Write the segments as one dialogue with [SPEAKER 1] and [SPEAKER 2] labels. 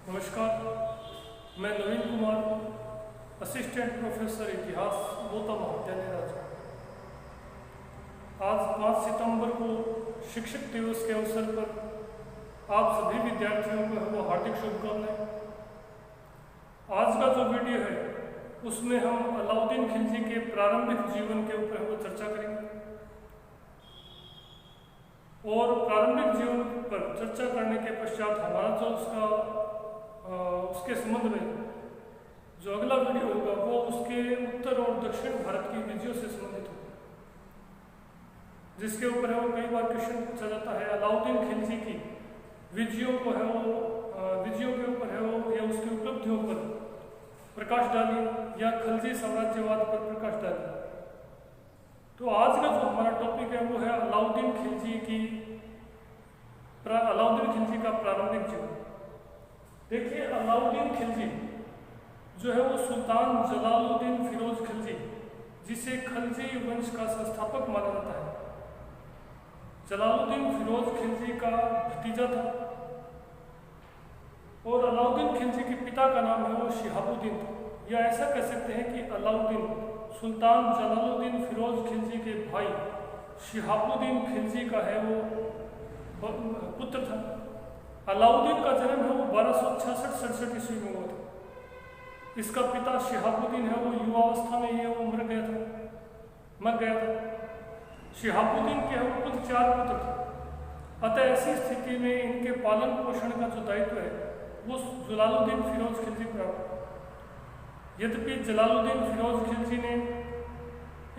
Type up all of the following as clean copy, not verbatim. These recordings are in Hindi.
[SPEAKER 1] नमस्कार, मैं नवीन कुमार, असिस्टेंट प्रोफेसर इतिहास मोता महाविद्यालय राजगढ़। आज 5 सितंबर को शिक्षक दिवस के अवसर पर आप सभी विद्यार्थियों को वो हार्दिक शुभकामनाएं। आज का जो वीडियो है उसमें हम अलाउद्दीन खिलजी के प्रारंभिक जीवन के ऊपर वो चर्चा करेंगे और प्रारंभिक जीवन पर चर्चा करने के पश्चात हमारा जो उसके संबंध में जो अगला वीडियो होगा वो उसके उत्तर और दक्षिण भारत की विजयों से संबंधित होगा, जिसके ऊपर है वो कई बार क्वेश्चन पूछा जाता है। अलाउद्दीन खिलजी की विजयों को है वो विजयों के ऊपर है वो या उसकी उपलब्धियों पर प्रकाश डालिए या खिलजी साम्राज्यवाद पर प्रकाश डालिए। तो आज का जो हमारा टॉपिक है वो है अलाउद्दीन खिलजी का प्रारंभिक जीवन। देखिए, अलाउद्दीन खिलजी जो है वो सुल्तान जलालुद्दीन फिरोज खिलजी, जिसे खिलजी वंश का संस्थापक माना जाता है, जलालुद्दीन फिरोज खिलजी का भतीजा था। और अलाउद्दीन खिलजी के पिता का नाम है वो शिहाबुद्दीन था, या ऐसा कह सकते हैं कि अलाउद्दीन सुल्तान जलालुद्दीन फिरोज खिलजी के भाई शिहाबुद्दीन खिलजी का है वो पुत्र था। अलाउद्दीन का जन्म है वो 1266-67 ईस्वी में हुआ था। इसका पिता शिहाबुद्दीन है वो युवावस्था में ही वो मर गया था। शिहाबुद्दीन के हम कुल 4 पुत्र थे। अतः ऐसी स्थिति में इनके पालन पोषण का जो दायित्व है वो जलालुद्दीन फिरोज खिलजी प्राप्त। यद्यपि जलालुद्दीन फिरोज खिलजी ने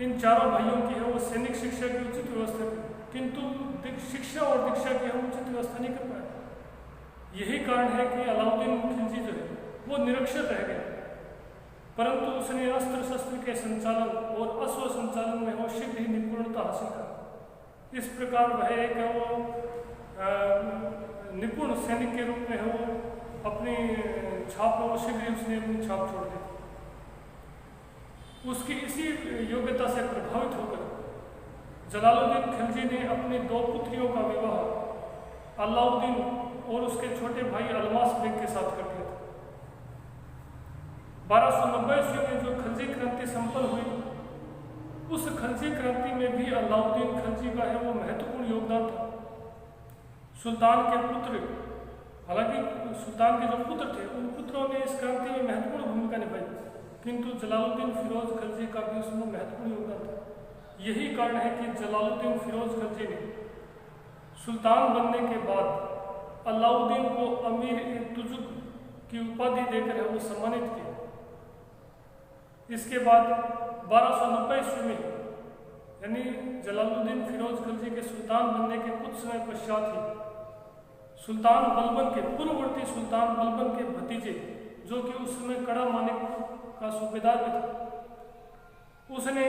[SPEAKER 1] इन चारों भाइयों की है वो सैनिक शिक्षा की उचित व्यवस्था की, किंतु शिक्षा और दीक्षा की हम उचित व्यवस्था नहीं कर पाए। यही कारण है कि अलाउद्दीन खिलजी जो है वो निरक्षर रह गया, परंतु उसने अस्त्र शस्त्र के संचालन और अश्व संचालन में वो शीघ्र ही निपुणता हासिल कर। इस प्रकार वह एक वो निपुण सैनिक के रूप में है वो अपनी छाप वो शीघ्र ही उसने अपनी छाप छोड़ दी। उसकी इसी योग्यता से प्रभावित होकर जलालुद्दीन खिलजी ने अपनी 2 पुत्रियों का विवाह अलाउद्दीन और उसके छोटे भाई अलमास बेग के साथ कर दिया था। 1290 ईस्वी में जो खिलजी क्रांति संपन्न हुई, उस खिलजी क्रांति में भी अलाउद्दीन खिलजी का है वो महत्वपूर्ण योगदान था। सुल्तान के पुत्र, हालांकि सुल्तान के जो पुत्र थे उन पुत्रों ने इस क्रांति में महत्वपूर्ण भूमिका निभाई, किंतु जलालुद्दीन फिरोज खिलजी का भी उसमें महत्वपूर्ण योगदान था। यही कारण है कि जलालुद्दीन फिरोज खिलजी ने सुल्तान बनने के बाद अलाउद्दीन को अमीर-ए-तुजुक की उपाधि देकर है वो सम्मानित किया। इसके बाद 1290 ईस्वी में यानी जलालुद्दीन फिरोज खिलजी के सुल्तान बनने के कुछ समय पश्चात ही सुल्तान बलबन के पूर्ववर्ती सुल्तान बलबन के भतीजे, जो कि उस समय कड़ा मानिक का सूबेदार भी था, उसने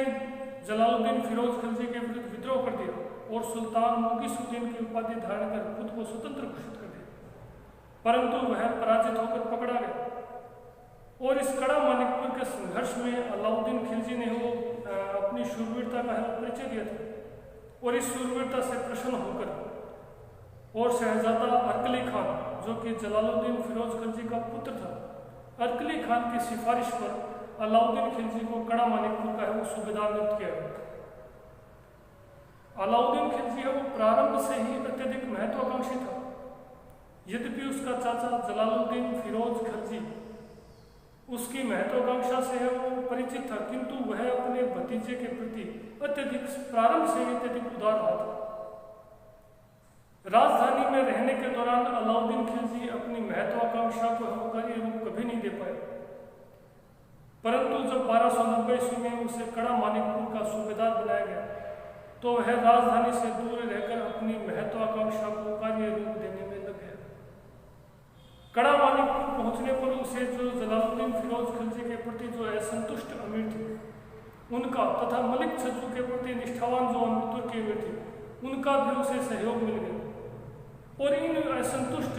[SPEAKER 1] जलालुद्दीन फिरोज खिलजी के विरुद्ध विद्रोह कर दिया और सुल्तान मुगीसुद्दीन की उपाधि धारण कर खुद को स्वतंत्र घोषित कर दिया, परंतु वह पराजित होकर पकड़ा गया। और इस कड़ा मानिकपुर के संघर्ष में अलाउद्दीन खिलजी ने वो अपनी शूरवीरता का परिचय दिया था और इस शूरवीरता से प्रसन्न होकर और शहजादा अरकली खान, जो कि जलालुद्दीन फिरोज खिलजी का पुत्र था, अरकली खान की सिफारिश पर अलाउद्दीन खिलजी को कड़ा मानिकपुर का है वो सूबेदार नियुक्त किया गया। अलाउद्दीन खिलजी है वो प्रारंभ से ही अत्यधिक महत्वाकांक्षी था। यद्यपि उसका चाचा जलालुद्दीन फिरोज खिलजी उसकी महत्वाकांक्षा से है वो परिचित था, किंतु वह अपने भतीजे के प्रति प्रारंभ से ही अत्यधिक उदार रहा था। राजधानी में रहने के दौरान अलाउद्दीन खिलजी अपनी महत्वाकांक्षा को कार्य रूप कभी नहीं दे पाए, परंतु जब 1290 ईस्वी में उसे कड़ा मानिकपुर का सूबेदार बनाया गया तो वह राजधानी से दूर रहकर अपनी महत्वाकांक्षा को कार्य रूप देने में लग गया। कड़ा मानिकपुर पहुंचने पर उसे जो जलालुद्दीन फिरोज खिलजी के प्रति जो असंतुष्ट अमीर थे उनका तथा मलिक छज्जू के प्रति निष्ठावान जो तुर्की अमीर थे उनका भी उसे सहयोग मिल गया। और इन असंतुष्ट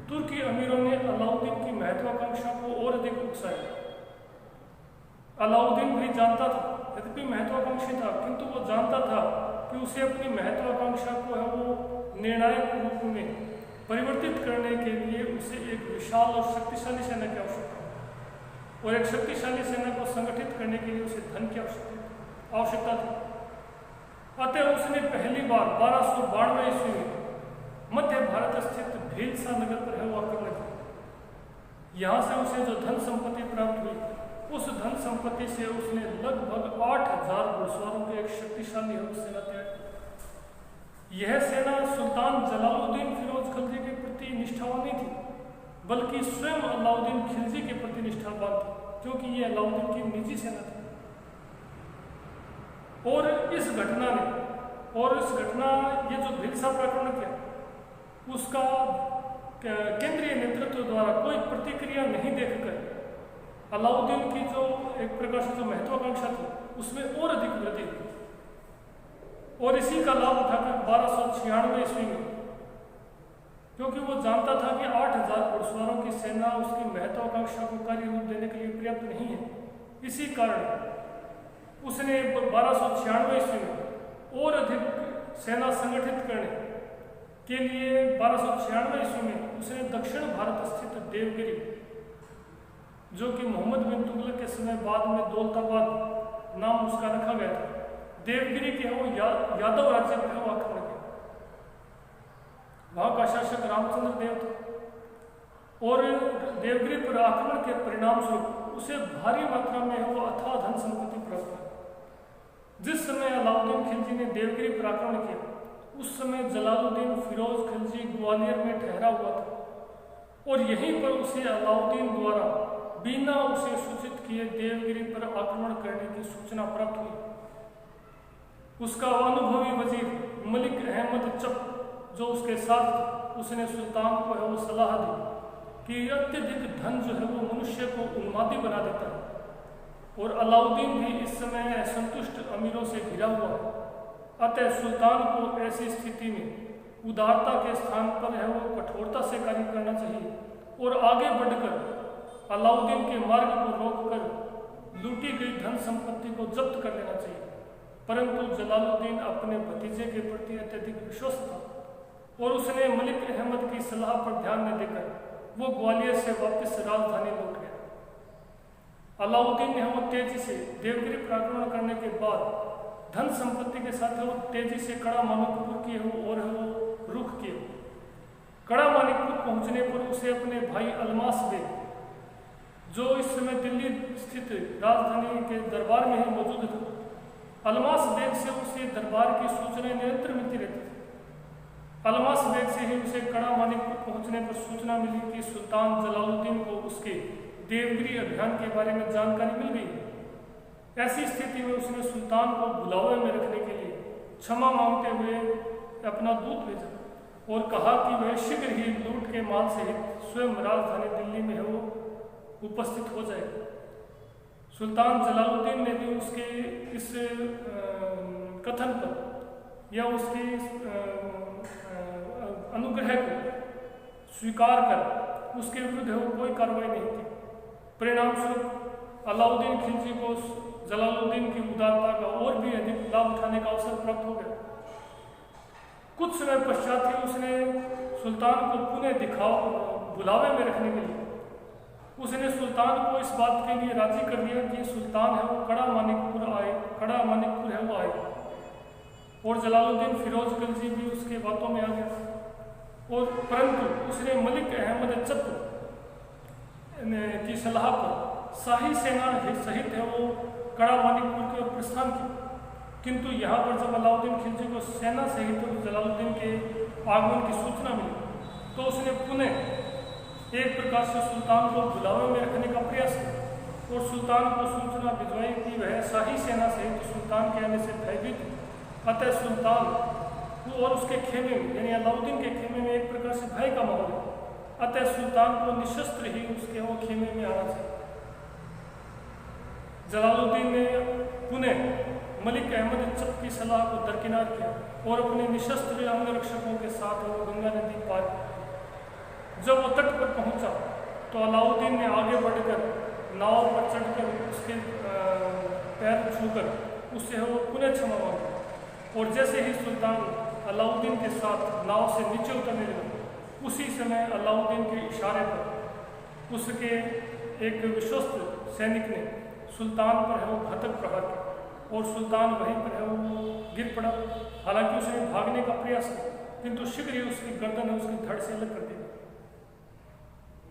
[SPEAKER 1] तुर्की अमीरों ने अलाउद्दीन की महत्वाकांक्षा को और अधिक उकसाया। अलाउद्दीन भी जानता था, यद्यपि महत्वाकांक्षी था, किंतु वो जानता था कि उसे अपनी महत्वाकांक्षा को है वो निर्णायक रूप में परिवर्तित करने के लिए उसे एक विशाल और शक्तिशाली सेना की आवश्यकता है, और एक शक्तिशाली सेना को संगठित करने के लिए उसे धन की आवश्यकता थी। अतः उसने पहली बार 1292 ईस्वी में मध्य भारत स्थित भीलसा नगर पर है वो आक्रमण किया। यहाँ से उसे जो धन संपत्ति प्राप्त हुई, उस धन संपत्ति से उसने लगभग 8000 घुड़सवारों की एक शक्तिशाली सेना तैयार की। यह सेना सुल्तान जलालुद्दीन फिरोज खिलजी के प्रति निष्ठावान नहीं थी, बल्कि स्वयं अलाउद्दीन खिलजी के प्रति निष्ठावान थी, क्योंकि यह अलाउद्दीन की निजी सेना थी। और इस घटना ये जो भीलसा पर आक्रमण किया, उसका केंद्रीय नेतृत्व द्वारा कोई प्रतिक्रिया नहीं देखकर अलाउद्दीन की जो एक प्रकार से जो महत्वाकांक्षा थी, उसमें और अधिक वृद्धि हुई। और इसी का लाभ उठाकर 1296 ईस्वी में, क्योंकि वो जानता था कि 8000 घुड़सवारों की सेना उसकी महत्वाकांक्षा को कार्य रूप देने के लिए पर्याप्त नहीं है, इसी कारण उसने 1296 ईस्वी में और अधिक सेना संगठित करने के लिए 1296 ईस्वी में उसने दक्षिण भारत स्थित देवगिरी, जो कि मोहम्मद बिन तुगलक के समय बाद में दौलताबाद नाम उसका रखा गया था, देवगिरी के वो यादव राज्य पर वो आक्रमण किया। वहां का शासक रामचंद्र देव था, और देवगिरी पर आक्रमण के परिणाम स्वरूप उसे भारी मात्रा में वो अथाह धन संपत्ति प्राप्त हुई। जिस समय अलाउद्दीन खिलजी ने देवगिरी पर आक्रमण किया, उस समय जलालुद्दीन फिरोज खिलजी ग्वालियर में ठहरा हुआ था, और यहीं पर उसे अलाउद्दीन द्वारा बिना उसे सूचित किए देवगिरी पर आक्रमण करने की सूचना प्राप्त हुई। उसका अनुभवी वजीर मलिक अहमद चप जो उसके साथ था, उसने सुल्तान को है वो सलाह दी कि अत्यधिक धन जो है वो मनुष्य को उन्मादी बना देता है, और अलाउद्दीन भी इस समय असंतुष्ट अमीरों से घिरा हुआ है। अतः सुल्तान को ऐसी स्थिति में उदारता के स्थान पर है वो कठोरता से कार्य करना चाहिए, और आगे बढ़कर अलाउद्दीन के मार्ग को रोककर लूटी गई धन संपत्ति को जब्त कर लेना चाहिए। परंतु जलालुद्दीन अपने भतीजे के प्रति अत्यधिक विश्वस्त था, और उसने मलिक अहमद की सलाह पर ध्यान न देकर वो ग्वालियर से वापस राजधानी लौट गया। अलाउद्दीन ने वो तेजी से देवगिरी पर आक्रमण करने के बाद धन संपत्ति के साथ वो तेजी से कड़ा मानिकपुर किए हो और वो रुख किए। कड़ा मानिकपुर पहुंचने पर उसे अपने भाई अलमास बेग, जो इस समय दिल्ली स्थित राजधानी के दरबार में ही मौजूद था, अलमास बेग से उसे दरबार की सूचनाएं निरंतर मिलती रहती थी। अलमास बेग से ही उसे कड़ा मानिकपुर पहुंचने पर सूचना मिली कि सुल्तान जलालुद्दीन को उसके देवगिरी अभियान के बारे में जानकारी मिल गई। ऐसी स्थिति में उसने सुल्तान को बुलावे में रखने के लिए क्षमा मांगते हुए अपना दूत भेजा, और कहा कि वह शीघ्र ही लूट के माल सहित स्वयं राजधानी दिल्ली में है वो उपस्थित हो जाएगा। सुल्तान जलालुद्दीन ने भी उसके इस कथन पर या उसके अनुग्रह को स्वीकार कर उसके विरुद्ध वो कोई कार्रवाई नहीं की। परिणाम स्वरूप अलाउद्दीन खिलजी को जलालुद्दीन की उदारता का और भी अधिक लाभ उठाने का अवसर प्राप्त हो गया। कुछ समय पश्चात ही उसने सुल्तान को पुनः बुलावे में रखने के लिए उसने सुल्तान को इस बात के लिए राजी कर दिया कि सुल्तान है वो कड़ा मानिकपुर है वो आए, और जलालुद्दीन फिरोज खिलजी भी उसके बातों में आ गया। और परंतु उसने मलिक अहमद चप की सलाह पर शाही सेना सहित है वो कड़ा मानिकपुर की ओर प्रस्थान किया। किंतु यहाँ पर जब अलाउद्दीन खिलजी को सेना सहित जलालुद्दीन के आगमन की सूचना मिली, तो उसने पुनः एक प्रकार से सुल्तान को बुलावे में रखने का प्रयास किया, और सुल्तान को सूचना भिजवाई कि वह शाही सेना सहित सुल्तान के आने से भयभीत है। अतः सुल्तान और उसके खेमे में यानी अलाउद्दीन के खेमे में एक प्रकार से भय का माहौल है। अतः सुल्तान को निशस्त्र ही उसके वो खेमे में आना चाहिए। जलालुद्दीन ने पुनः मलिक अहमद चप की सलाह को दरकिनार किया और अपने निशस्त्र अंगरक्षकों के साथ वो गंगा नदी पार की। जब वो तट पर पहुंचा तो अलाउद्दीन ने आगे बढ़कर नाव पर चढ़कर उसके पैर छूकर उससे वो पुनः क्षमा मांगी, और जैसे ही सुल्तान अलाउद्दीन के साथ नाव से नीचे उतरने लगा, उसी समय अलाउद्दीन के इशारे पर उसके एक विश्वस्त सैनिक ने सुल्तान पर है वो घातक प्रहार किया और सुल्तान वहीं पर है वो गिर पड़ा। हालांकि उसने भागने का प्रयास किया, किंतु शीघ्र ही उसकी गर्दन है उसकी धड़ से अलग कर दी।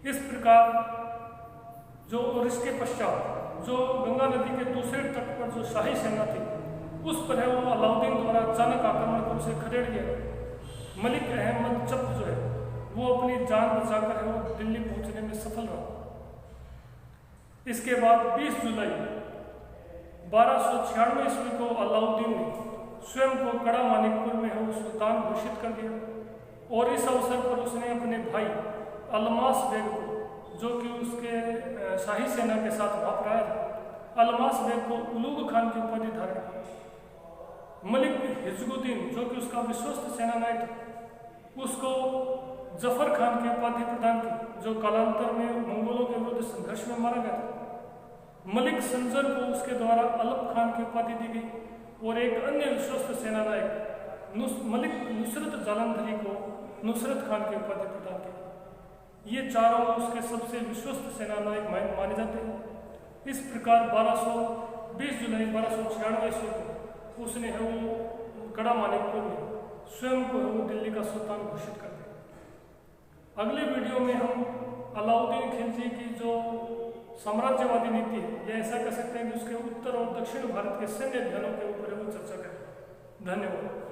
[SPEAKER 1] इस प्रकार जो और इसके पश्चात जो गंगा नदी के दूसरे तट पर जो शाही सेना थी उस पर है वो अलाउद्दीन द्वारा अचानक आक्रमण कर उसे खदेड़ दिया। मलिक अहमद चप जो है वो अपनी जान बचाकर है वो दिल्ली पहुंचने में सफल रहा। इसके बाद 20 जुलाई 1296 ईस्वी को अलाउद्दीन ने स्वयं को कड़ा मानिकपुर में है वो सुल्तान घोषित कर दिया और इस अवसर पर उसने अपने भाई अलमास बेग को, जो कि उसके शाही सेना के साथ भाप रहा था, अलमास बेग को उलूग खान की उपाधि धारण की। मलिक हिजगुद्दीन, जो कि उसका विश्वस्त सेनानायक था, उसको जफर खान की उपाधि प्रदान की, जो कालांतर में मंगोलों के विरुद्ध संघर्ष में मारा गया था। मलिक संजर को उसके द्वारा अलप खान की उपाधि दी गई और एक अन्य विश्वस्त सेनानायक मलिक नुसरत जालंधरी को नुसरत खान की उपाधि प्रदान की। ये चारों उसके सबसे विश्वस्त सेनानायक माने जाते हैं। इस प्रकार 20 जुलाई 1296 ईस्वी को उसने है वो कड़ा मानिकपुर में स्वयं को वो दिल्ली का सुल्तान घोषित कर दिया। अगले वीडियो में हम अलाउद्दीन खिलजी की जो साम्राज्यवादी नीति है या ऐसा कह सकते हैं कि उसके उत्तर और दक्षिण भारत के सैन्य अभियानों के ऊपर वो चर्चा करें। धन्यवाद।